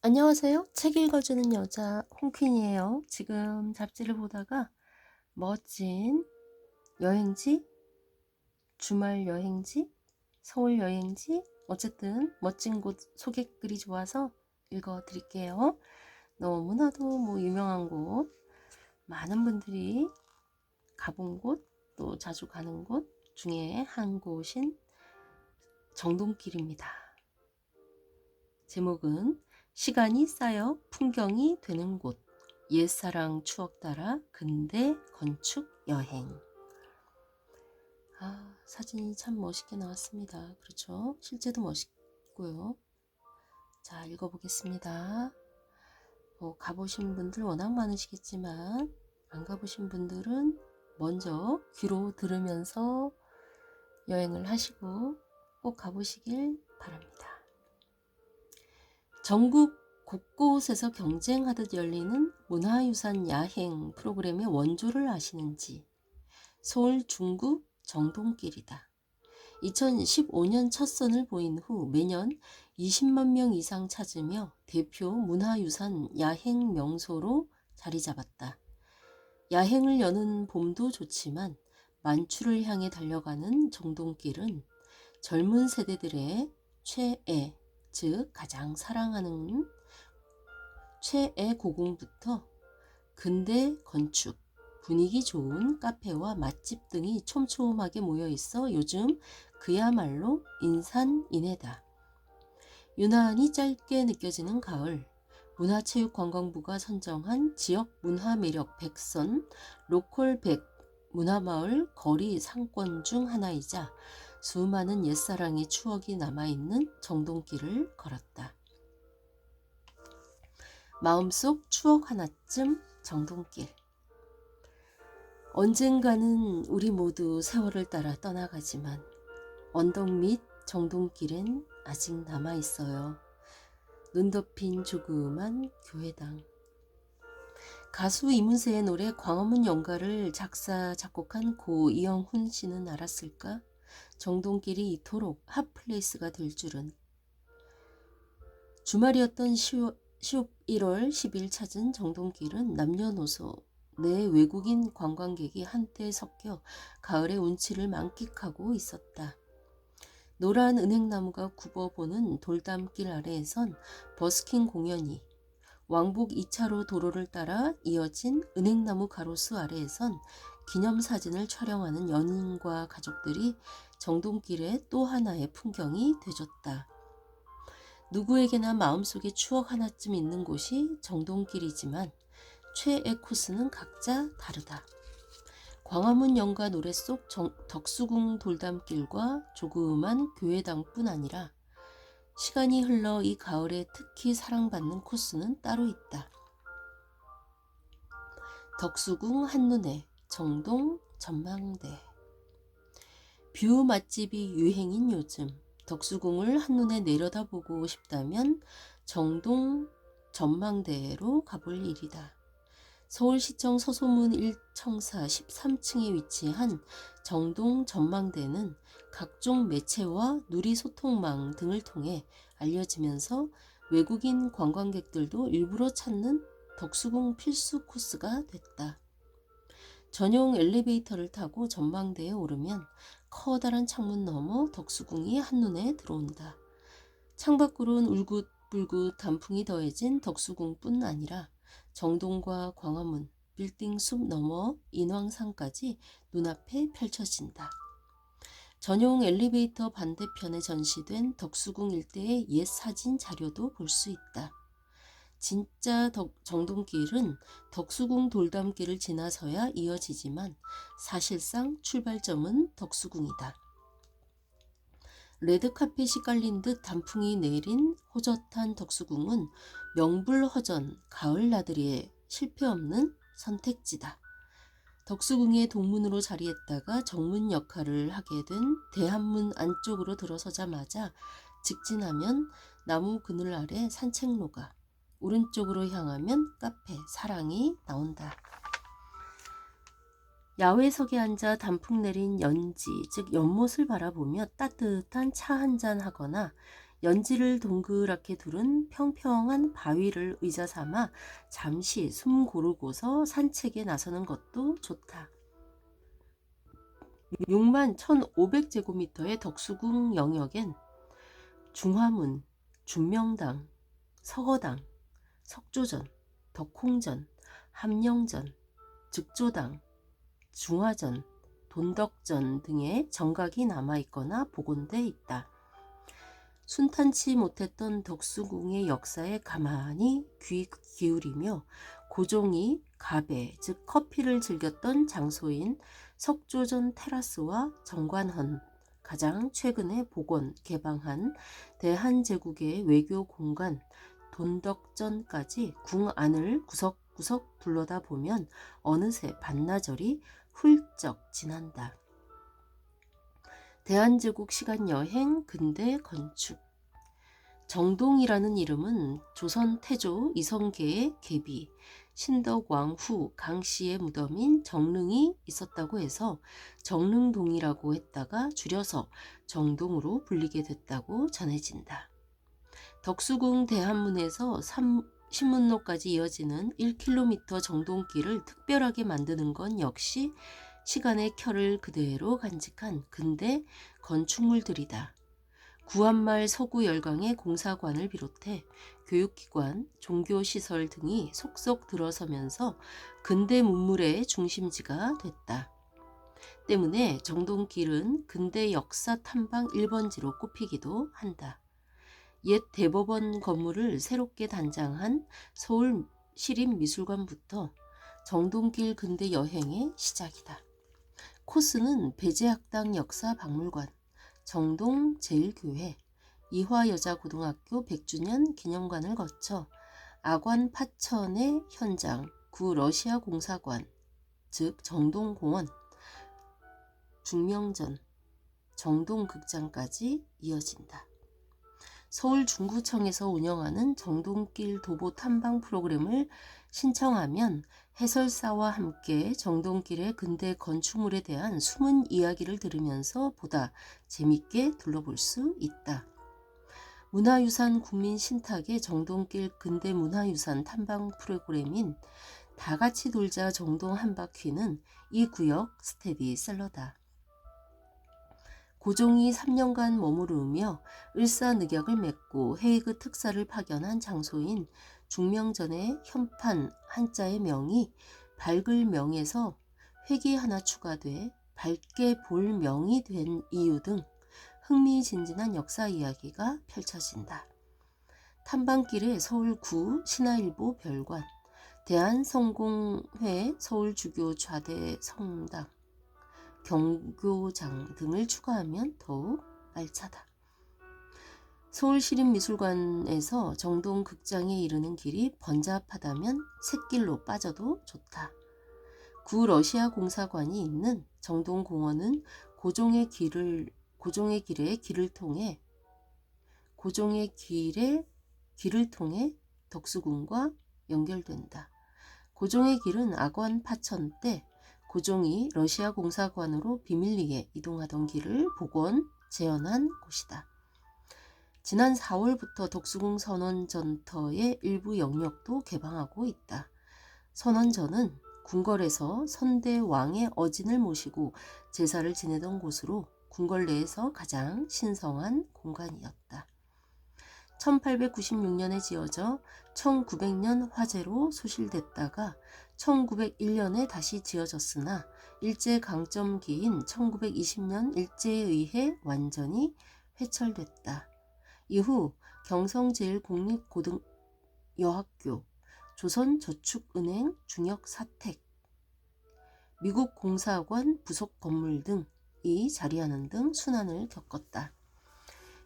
안녕하세요. 책 읽어주는 여자 홍퀸이에요. 지금 잡지를 보다가 멋진 여행지, 주말 여행지, 서울 여행지, 어쨌든 멋진 곳 소개글이 좋아서 읽어드릴게요. 너무나도 유명한 곳, 많은 분들이 가본 곳, 또 자주 가는 곳 중에 한 곳인 정동길입니다. 제목은 시간이 쌓여 풍경이 되는 곳, 옛사랑 추억 따라 근대 건축 여행. 사진이 참 멋있게 나왔습니다. 그렇죠? 실제도 멋있고요. 자, 읽어보겠습니다. 가보신 분들 워낙 많으시겠지만 안 가보신 분들은 먼저 귀로 들으면서 여행을 하시고 꼭 가보시길 바랍니다. 전국 곳곳에서 경쟁하듯 열리는 문화유산 야행 프로그램의 원조를 아시는지? 서울 중구 정동길이다. 2015년 첫 선을 보인 후 매년 20만 명 이상 찾으며 대표 문화유산 야행 명소로 자리 잡았다. 야행을 여는 봄도 좋지만 만추를 향해 달려가는 정동길은 젊은 세대들의 최애, 즉 가장 사랑하는 최애 고궁부터 근대 건축, 분위기 좋은 카페와 맛집 등이 촘촘하게 모여 있어 요즘 그야말로 인산인해다. 유난히 짧게 느껴지는 가을, 문화체육관광부가 선정한 지역 문화매력 100선 로컬 100 문화마을 거리 상권 중 하나이자 수많은 옛사랑의 추억이 남아있는 정동길을 걸었다. 마음속 추억 하나쯤 정동길. 언젠가는 우리 모두 세월을 따라 떠나가지만 언덕 밑 정동길엔 아직 남아있어요. 눈 덮인 조그만 교회당. 가수 이문세의 노래 광화문 연가를 작사 작곡한 고 이영훈 씨는 알았을까? 정동길이 이토록 핫플레이스가 될 줄은. 주말이었던 1월 10일 찾은 정동길은 남녀노소 내 외국인 관광객이 한때 섞여 가을의 운치를 만끽하고 있었다. 노란 은행나무가 굽어보는 돌담길 아래에선 버스킹 공연이, 왕복 2차로 도로를 따라 이어진 은행나무 가로수 아래에선 기념사진을 촬영하는 연인과 가족들이 정동길의 또 하나의 풍경이 되줬다. 누구에게나 마음속에 추억 하나쯤 있는 곳이 정동길이지만 최애 코스는 각자 다르다. 광화문 연가 노래 속 덕수궁 돌담길과 조그만 교회당뿐 아니라 시간이 흘러 이 가을에 특히 사랑받는 코스는 따로 있다. 덕수궁 한눈에 정동 전망대. 뷰 맛집이 유행인 요즘 덕수궁을 한눈에 내려다보고 싶다면 정동 전망대로 가볼 일이다. 서울시청 서소문 1청사 13층에 위치한 정동 전망대는 각종 매체와 누리소통망 등을 통해 알려지면서 외국인 관광객들도 일부러 찾는 덕수궁 필수 코스가 됐다. 전용 엘리베이터를 타고 전망대에 오르면 커다란 창문 너머 덕수궁이 한눈에 들어온다. 창밖으론 울긋불긋 단풍이 더해진 덕수궁뿐 아니라 정동과 광화문, 빌딩 숲 너머 인왕산까지 눈앞에 펼쳐진다. 전용 엘리베이터 반대편에 전시된 덕수궁 일대의 옛 사진 자료도 볼 수 있다. 진짜 정동길은 덕수궁 돌담길을 지나서야 이어지지만 사실상 출발점은 덕수궁이다. 레드카펫이 깔린 듯 단풍이 내린 호젓한 덕수궁은 명불허전 가을 나들이에 실패 없는 선택지다. 덕수궁의 동문으로 자리했다가 정문 역할을 하게 된 대한문 안쪽으로 들어서자마자 직진하면 나무 그늘 아래 산책로가, 오른쪽으로 향하면 카페 사랑이 나온다. 야외석에 앉아 단풍 내린 연지, 즉 연못을 바라보며 따뜻한 차 한잔 하거나 연지를 동그랗게 두른 평평한 바위를 의자 삼아 잠시 숨 고르고서 산책에 나서는 것도 좋다. 6만 1,500제곱미터의 덕수궁 영역엔 중화문, 준명당, 서거당, 석조전, 덕홍전, 함령전, 즉조당, 중화전, 돈덕전 등의 정각이 남아있거나 복원돼 있다. 순탄치 못했던 덕수궁의 역사에 가만히 귀 기울이며 고종이 가배, 즉 커피를 즐겼던 장소인 석조전 테라스와 정관헌, 가장 최근에 복원, 개방한 대한제국의 외교 공간 돈덕전까지 궁 안을 구석구석 둘러다 보면 어느새 반나절이 훌쩍 지난다. 대한제국 시간여행 근대 건축. 정동이라는 이름은 조선 태조 이성계의 계비 신덕왕 후 강씨의 무덤인 정릉이 있었다고 해서 정릉동이라고 했다가 줄여서 정동으로 불리게 됐다고 전해진다. 덕수궁 대한문에서 신문로까지 이어지는 1km 정동길을 특별하게 만드는 건 역시 시간의 켜를 그대로 간직한 근대 건축물들이다. 구한말 서구 열강의 공사관을 비롯해 교육기관, 종교시설 등이 속속 들어서면서 근대 문물의 중심지가 됐다. 때문에 정동길은 근대 역사 탐방 1번지로 꼽히기도 한다. 옛 대법원 건물을 새롭게 단장한 서울시립미술관부터 정동길 근대 여행의 시작이다. 코스는 배재학당 역사박물관, 정동 제1교회, 이화여자고등학교 100주년 기념관을 거쳐 아관 파천의 현장, 구 러시아 공사관, 즉 정동공원, 중명전, 정동극장까지 이어진다. 서울중구청에서 운영하는 정동길 도보 탐방 프로그램을 신청하면 해설사와 함께 정동길의 근대 건축물에 대한 숨은 이야기를 들으면서 보다 재밌게 둘러볼 수 있다. 문화유산 국민신탁의 정동길 근대 문화유산 탐방 프로그램인 다같이 돌자 정동 한바퀴는 이 구역 스테디셀러다. 고종이 3년간 머무르며 을사늑약을 맺고 헤이그 특사를 파견한 장소인 중명전의 현판 한자의 명이 밝을 명에서 획이 하나 추가돼 밝게 볼 명이 된 이유 등 흥미진진한 역사 이야기가 펼쳐진다. 탐방길에 서울구 신화일보 별관, 대한성공회 서울주교 좌대 성당, 경교장 등을 추가하면 더욱 알차다. 서울시립미술관에서 정동극장에 이르는 길이 번잡하다면 샛길로 빠져도 좋다. 구 러시아 공사관이 있는 정동공원은 고종의 길을 통해 덕수궁과 연결된다. 고종의 길은 아관 파천 때 고종이 러시아 공사관으로 비밀리에 이동하던 길을 복원, 재현한 곳이다. 지난 4월부터 덕수궁 선원전터의 일부 영역도 개방하고 있다. 선원전은 궁궐에서 선대 왕의 어진을 모시고 제사를 지내던 곳으로 궁궐 내에서 가장 신성한 공간이었다. 1896년에 지어져 1900년 화재로 소실됐다가 1901년에 다시 지어졌으나 일제강점기인 1920년 일제에 의해 완전히 회철됐다. 이후 경성제일공립고등여학교, 조선저축은행 중역사택, 미국 공사관 부속 건물 등이 자리하는 등 순환을 겪었다.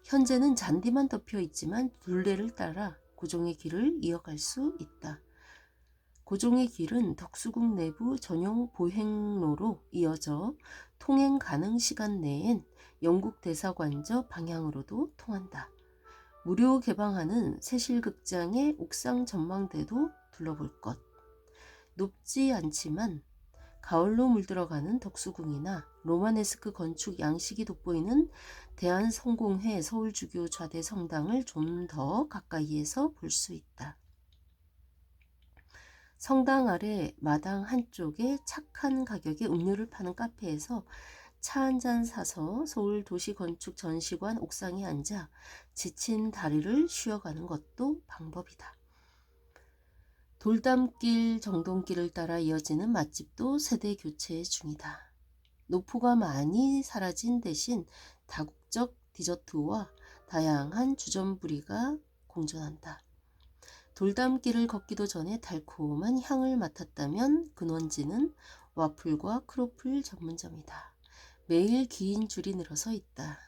현재는 잔디만 덮여 있지만 둘레를 따라 고종의 길을 이어갈 수 있다. 고종의 길은 덕수궁 내부 전용 보행로로 이어져 통행 가능 시간 내엔 영국 대사관저 방향으로도 통한다. 무료 개방하는 세실극장의 옥상 전망대도 둘러볼 것. 높지 않지만 가을로 물들어가는 덕수궁이나 로마네스크 건축 양식이 돋보이는 대한성공회 서울주교 좌대 성당을 좀 더 가까이에서 볼 수 있다. 성당 아래 마당 한쪽에 착한 가격에 음료를 파는 카페에서 차 한 잔 사서 서울 도시건축 전시관 옥상에 앉아 지친 다리를 쉬어가는 것도 방법이다. 돌담길, 정동길을 따라 이어지는 맛집도 세대 교체 중이다. 노포가 많이 사라진 대신 다국적 디저트와 다양한 주전부리가 공존한다. 돌담길을 걷기도 전에 달콤한 향을 맡았다면 근원지는 와플과 크로플 전문점이다. 매일 긴 줄이 늘어서 있다.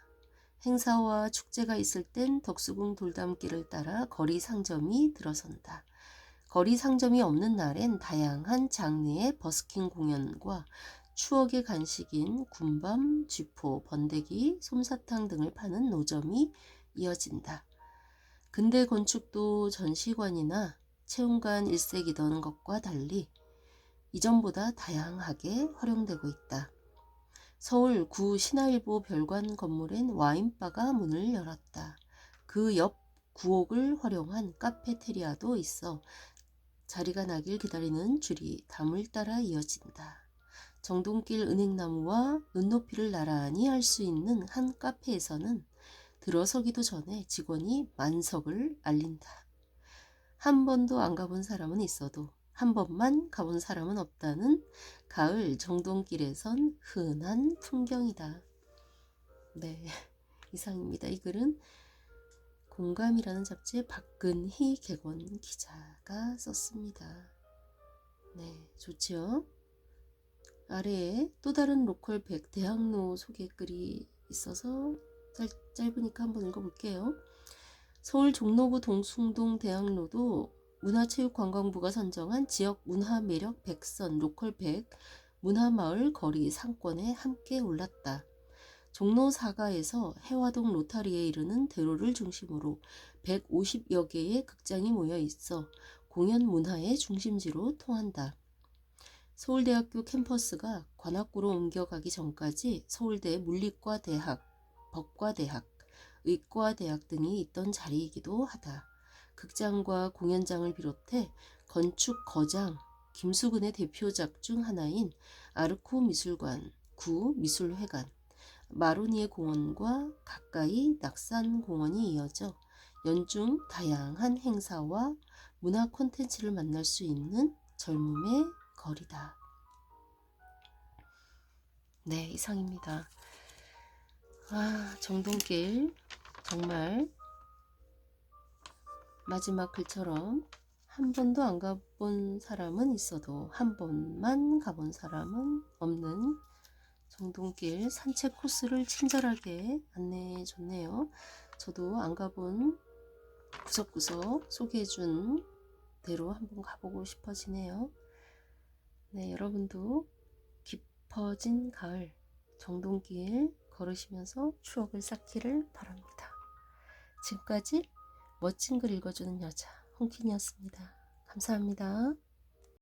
행사와 축제가 있을 땐 덕수궁 돌담길을 따라 거리 상점이 들어선다. 거리 상점이 없는 날엔 다양한 장르의 버스킹 공연과 추억의 간식인 군밤, 쥐포, 번데기, 솜사탕 등을 파는 노점이 이어진다. 근대 건축도 전시관이나 체험관 일색이던 것과 달리 이전보다 다양하게 활용되고 있다. 서울 구 신화일보 별관 건물엔 와인바가 문을 열었다. 그 옆 구옥을 활용한 카페테리아도 있어 자리가 나길 기다리는 줄이 담을 따라 이어진다. 정동길 은행나무와 눈높이를 나란히 할 수 있는 한 카페에서는 들어서기도 전에 직원이 만석을 알린다. 한 번도 안 가본 사람은 있어도 한 번만 가본 사람은 없다는 가을 정동길에선 흔한 풍경이다. 네, 이상입니다. 이 글은 공감이라는 잡지의 박근희 객원 기자가 썼습니다. 네, 좋지요? 아래에 또 다른 로컬 100 대학로 소개글이 있어서 짧으니까 한번 읽어볼게요. 서울 종로구 동숭동 대학로도 문화체육관광부가 선정한 지역 문화매력 100선 로컬 100 문화마을 거리 상권에 함께 올랐다. 종로 4가에서 해화동 로타리에 이르는 대로를 중심으로 150여 개의 극장이 모여 있어 공연 문화의 중심지로 통한다. 서울대학교 캠퍼스가 관악구로 옮겨가기 전까지 서울대 물리과대학, 법과대학, 의과대학 등이 있던 자리이기도 하다. 극장과 공연장을 비롯해 건축 거장 김수근의 대표작 중 하나인 아르코 미술관, 구 미술회관, 마로니에 공원과 가까이 낙산 공원이 이어져 연중 다양한 행사와 문화 콘텐츠를 만날 수 있는 젊음의 거리다. 네, 이상입니다. 정동길 정말 마지막 글처럼 한 번도 안 가본 사람은 있어도 한 번만 가본 사람은 없는 정동길 산책 코스를 친절하게 안내해 줬네요. 저도 안 가본 구석구석 소개해준 대로 한번 가보고 싶어지네요. 네, 여러분도 깊어진 가을 정동길 걸으시면서 추억을 쌓기를 바랍니다. 지금까지 멋진 글 읽어주는 여자 홍킨이었습니다. 감사합니다.